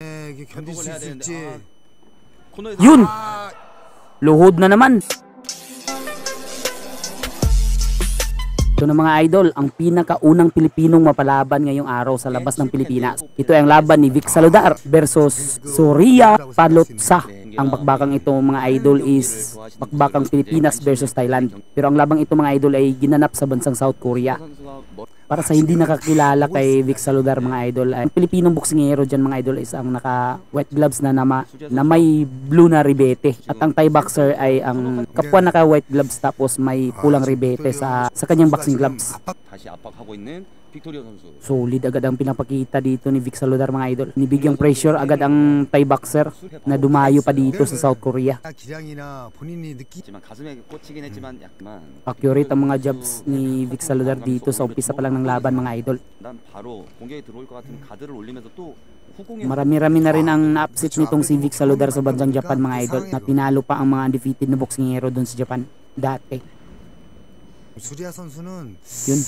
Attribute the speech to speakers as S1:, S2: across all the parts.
S1: 견딜 수 있을지.
S2: Yun! Luhod na naman. Ito na mga idol, ang pinakaunang Pilipinong mapalaban ngayong araw sa labas ng Pilipinas. Ito ay ang laban ni Vic Saludar versus Surya Palotsa. Ang bakbakang ito mga idol is bakbakang Pilipinas versus Thailand. Pero ang labang ito mga idol ay ginanap sa bansang South Korea. Para sa hindi nakakilala kay Vic Saludar mga idol, ang Pilipinong boksingero dyan mga idol is ang naka white gloves na may blue na ribete. At ang Thai boxer ay ang kapwa naka white gloves tapos may pulang ribete sa kanyang boxing gloves. Solid agad ang pinapakita dito ni Vic Saludar mga idol. Nibigyang pressure agad ang Thai boxer na dumayo pa dito sa South Korea. Accurate ang mga jabs ni Vic Saludar dito sa umpisa pa lang ng laban mga idol. Marami-rami na rin ang na-upset nitong si Vic Saludar sa bansang Japan mga idol, na tinalo pa ang mga undefeated na boksingero doon sa Japan dati. Yun,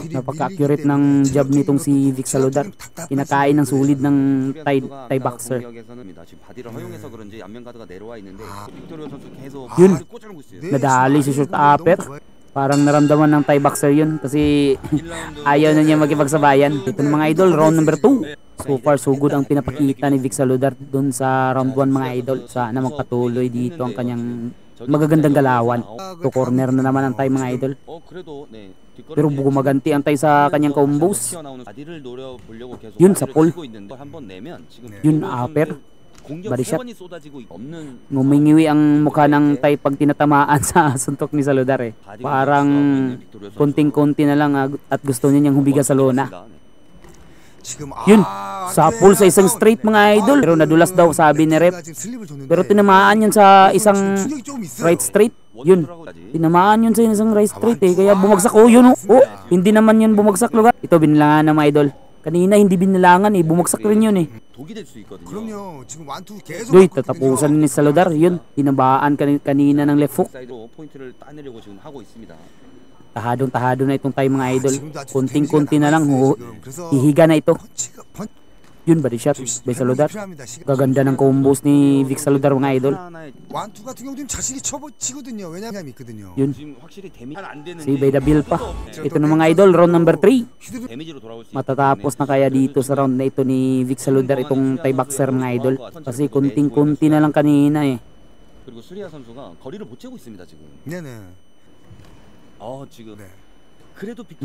S2: napaka-accurate ng jab nitong si Vic Saludar. Kinakain ng sulid ng Thai boxer. Yun, nadali si short upper. Parang naramdaman ng Thai boxer yun kasi ayaw na niya makipagsabayan. Ito mga idol, round number 2. So far so good ang pinapakita ni Vic Saludar dun sa round 1 mga idol. Sana magpatuloy dito ang kanyang magagandang galawan. To corner na naman ang Thai mga idol. Pero gumaganti ang Thai sa kanyang combos. Yun sa pull. Yun upper. Body shot. Ngumingiwi ang mukha ng Thai pag tinatamaan sa suntok ni Saludar eh. Parang konting-konti na lang at gusto niya niyang humiga sa lona. Yun, sa pull sa isang straight mga idol. Pero nadulas daw sabi ni rep. Pero tinamaan yun sa isang right straight. Yun, tinamaan yun sa isang right straight eh. Kaya bumagsak. Oh yun oh, hindi naman yun bumagsak lugar. Ito binilangan ng mga idol. Kanina hindi binilangan eh, bumagsak rin yun eh. Doy, tatapusan ni Saludar. Yun, tinabaan kanina ng left hook. Tahadong-tahado na itong Thai mga idol. Kunting-kunti na lang, hihiga na ito. Yun, body shot by Saludar. Gaganda ng combos ni Vic Saludar mga idol. Yun, si by the bill pa. Ito na mga idol, round number 3. Matatapos na kaya dito sa round na ito ni Vic Saludar itong Thai boxer mga idol. Kasi kunting-kunti na lang kanina eh.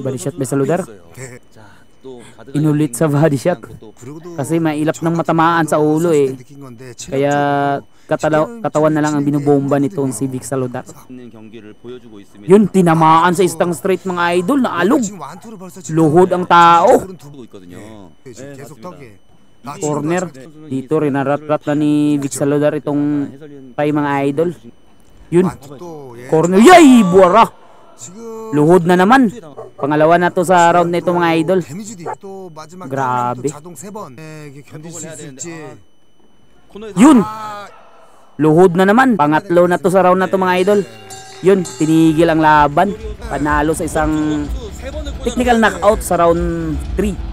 S2: Body shot by Saludar. Inulit sa body shot kasi mailap ng matamaan sa ulo eh. Kaya katawan na lang ang binubomba nitong si Vic Saludar. Yun, tinamaan sa isang straight mga idol na alog. Luhod ang tao. Corner. Dito rinararat na ni Vic Saludar itong Thai mga idol. Yun, corner. Yay! Buwara! Luhod na naman. Pangalawa na to sa round na ito mga idol. Grabe. Yun, luhod na naman. Pangatlo na to sa round na to mga idol. Yun, tinigil ang laban. Panalo sa isang technical knockout sa round 3.